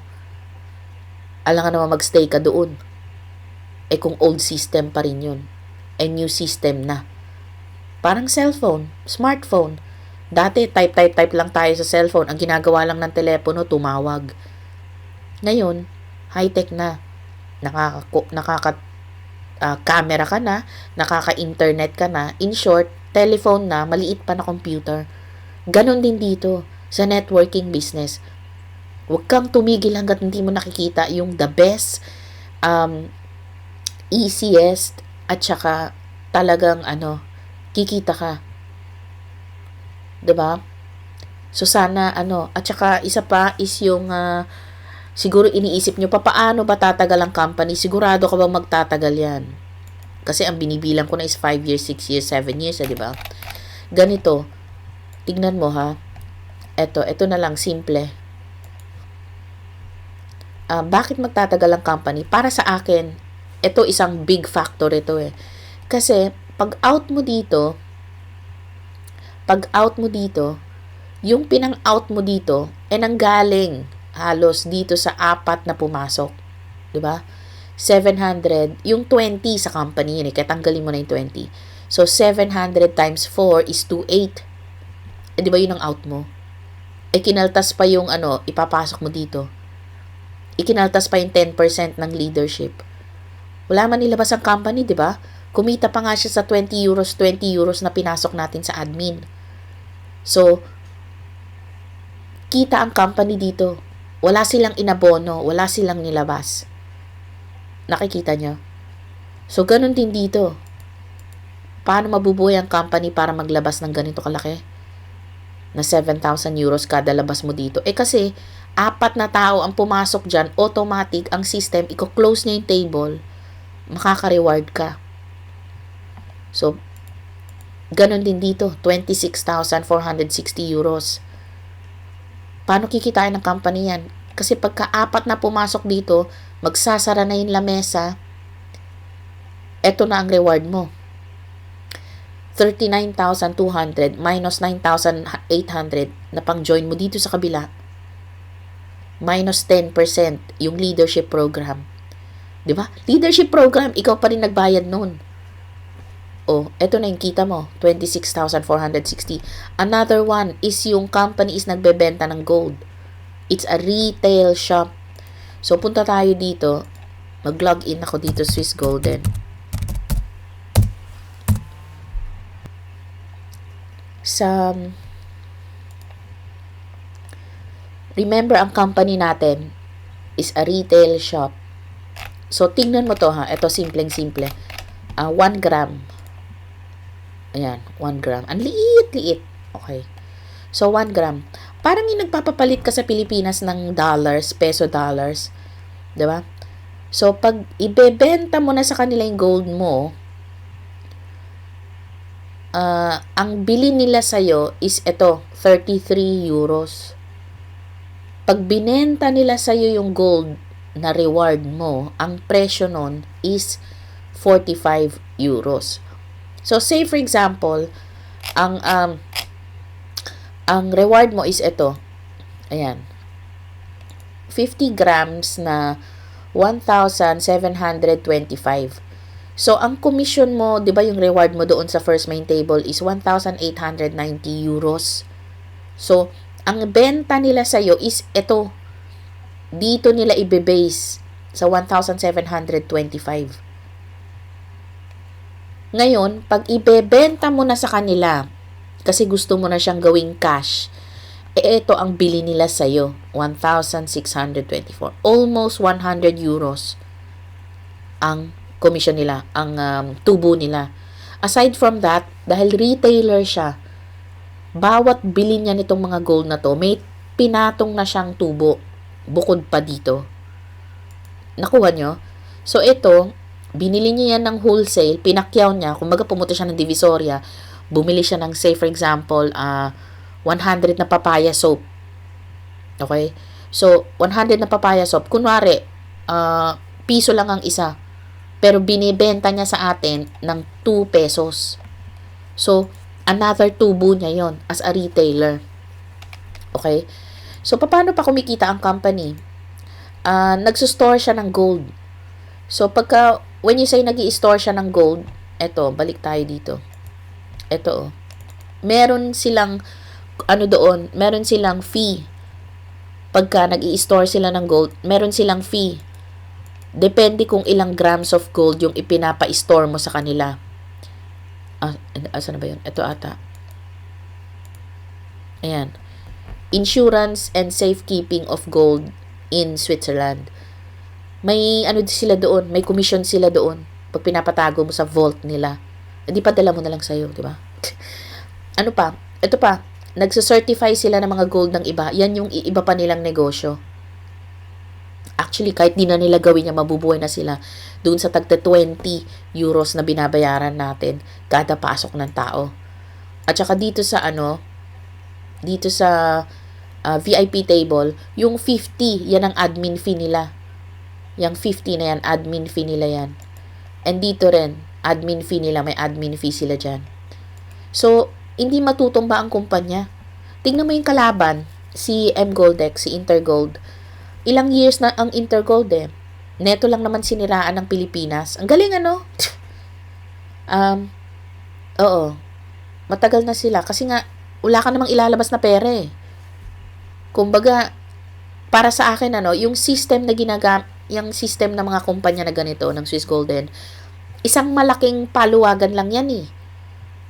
alam ka naman magstay ka doon. Kung old system pa rin yun. New system na. Parang cellphone, smartphone. Dati, type lang tayo sa cellphone. Ang ginagawa lang ng telepono, tumawag. Ngayon, high-tech na. Camera ka na, nakaka-internet ka na. In short, telephone na, maliit pa na computer. Ganon din dito sa networking business. Huwag kang tumigil hanggat hindi mo nakikita yung the best, easiest, at saka talagang kikita ka. 'Di ba? So sana at saka isa pa is yung siguro iniisip nyo, paano ba tatagal ang company? Sigurado ka ba magtatagal yan? Kasi ang binibilang ko na is 5 years, 6 years, 7 years, di ba? Ganito, tignan mo ito na lang, simple. Bakit magtatagal ang company? Para sa akin, ito isang big factor ito Kasi, pag out mo dito, yung pinang-out mo dito, nanggaling halos dito sa 4 na pumasok. 'Di ba? 700, yung 20 sa company yun kaya tanggalin mo na yung 20. So, 700 times 4 is 28. 'Di ba yun ang out mo? Kinaltas pa yung ipapasok mo dito. Ikinaltas pa yung 10% ng leadership. Wala man nilabas ang company, 'di ba? Kumita pa nga siya sa 20 euros na pinasok natin sa admin. So, kita ang company dito. Wala silang inabono, wala silang nilabas. Nakikita nyo? So, ganun din dito. Paano mabubuhay ang company para maglabas ng ganito kalaki? Na 7,000 euros kada labas mo dito. Kasi, 4 na tao ang pumasok dyan, automatic ang system, i-close niya yung table, makaka-reward ka. So, ganun din dito, 26,460 euros. Paano kikitain ng company yan? Kasi pagka 4 na pumasok dito, magsasara na yung lamesa, eto na ang reward mo. 39,200 minus 9,800 na pang-join mo dito sa kabila. Minus 10% yung leadership program. 'Di ba? Leadership program, ikaw pa rin nagbayad noon. Oh, eto na yung kita mo, 26,460. Another one is yung company is nagbebenta ng gold. It's a retail shop. So, punta tayo dito. Mag-log in ako dito, Swiss Golden. Remember, ang company natin is a retail shop. So, tingnan mo to ha. Ito, simpleng-simple. 1 gram. Ayan, 1 gram. Ang liit-liit. Okay. So, 1 gram. Parang yung nagpapapalit ka sa Pilipinas ng dollars, peso dollars. Diba? So, pag ibebenta mo na sa kanila yung gold mo, ang bili nila sa'yo is ito, 33 euros. Pag binenta nila sa'yo yung gold na reward mo, ang presyo nun is 45 euros. So, say for example, ang reward mo is ito. Ayan. 50 grams na 1,725. So, ang commission mo, di ba yung reward mo doon sa first main table is 1,890 euros. So, ang benta nila sa'yo is ito. Dito nila ibe-base sa 1,725. Ngayon, pag ibebenta mo na sa kanila, kasi gusto mo na siyang gawing cash, ito ang bili nila sa'yo, 1,624. Almost 100 euros ang commission nila, ang tubo nila. Aside from that, dahil retailer siya, bawat bili niya nitong mga gold na to, may pinatong na siyang tubo, bukod pa dito. Nakuha nyo? So, ito, binili niya yan ng wholesale, pinakyaw niya, kumbaga pumunta siya ng Divisoria, bumili siya ng, say for example, 100 na papaya soap. Okay? So, 100 na papaya soap. Kunwari, piso lang ang isa. Pero binibenta niya sa atin ng 2 pesos. So, another tubo niya yon as a retailer. Okay? So, paano pa kumikita ang company? Nagsustore siya ng gold. So, when you say nag-i-store siya ng gold, eto, balik tayo dito. Eto, meron silang, meron silang fee. Pagka nag-i-store sila ng gold, meron silang fee. Depende kung ilang grams of gold yung ipinapa-store mo sa kanila. Asa na ba yun? Ito ata. Ayan. Insurance and safekeeping of gold in Switzerland. May sila doon, may commission sila doon pag pinapatago mo sa vault nila. Hindi pa dala mo na lang sa'yo, di ba? Ano pa? Ito pa, nagsa-certify sila ng mga gold ng iba. Yan yung iba pa nilang negosyo. Actually, kahit di na nila gawin niya, mabubuhay na sila doon sa tagta 20 euros na binabayaran natin kada pasok ng tao. At saka dito sa VIP table, yung 50, yan ang admin fee nila. Yung 50 na yan, admin fee nila yan. And dito rin, admin fee nila, may admin fee sila dyan. So, hindi matutumba ang kumpanya. Tingnan mo yung kalaban, si Mgoldex, si Intergold. Ilang years na ang Intergold eh. Neto lang naman siniraan ng Pilipinas. Ang galing Oo. Matagal na sila. Kasi nga, wala ka namang ilalabas na pera eh. Kumbaga, para sa akin, yung system na yung system ng mga kumpanya na ganito, ng Swiss Golden, isang malaking paluwagan lang yan eh.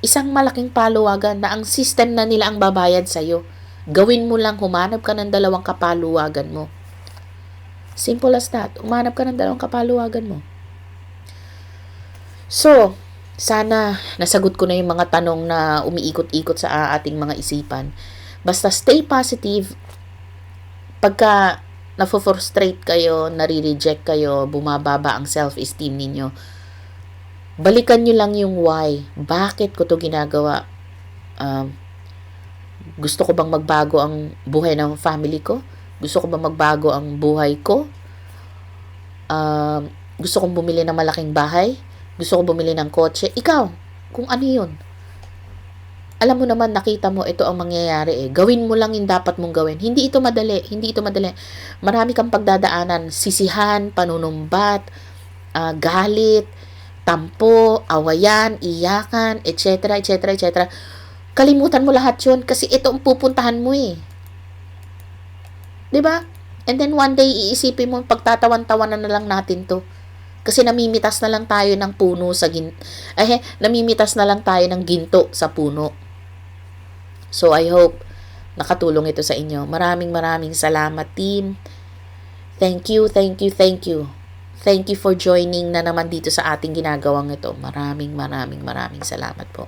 Isang malaking paluwagan na ang system na nila ang babayad sa'yo. Gawin mo lang, humanap ka ng 2 kapaluwagan mo. Simple as that. Humanap ka ng 2 kapaluwagan mo. So, sana nasagot ko na yung mga tanong na umiikot-ikot sa ating mga isipan. Basta stay positive. Pagka nafo-frustrate kayo, nare-reject kayo, bumababa ang self-esteem ninyo, balikan nyo lang yung why. Bakit ko to ginagawa? Gusto ko bang magbago ang buhay ng family ko? Gusto ko bang magbago ang buhay ko? Gusto kong bumili ng malaking bahay? Gusto ko bumili ng kotse? Ikaw, kung ano yun. Alam mo naman, nakita mo, ito ang mangyayari eh. Gawin mo lang yung dapat mong gawin. Hindi ito madali. Hindi ito madali. Marami kang pagdadaanan. Sisihan, panunumbat, galit, tampo, awayan, iyakan, etc., etc., etc. Kalimutan mo lahat yun kasi ito ang pupuntahan mo eh. 'Di ba? And then one day, iisipin mo, pagtatawan-tawanan na lang natin to. Kasi namimitas na lang tayo ng puno sa namimitas na lang tayo ng ginto sa puno. So, I hope nakatulong ito sa inyo. Maraming maraming salamat, team. Thank you, thank you, thank you. Thank you for joining na naman dito sa ating ginagawang ito. Maraming maraming maraming salamat po.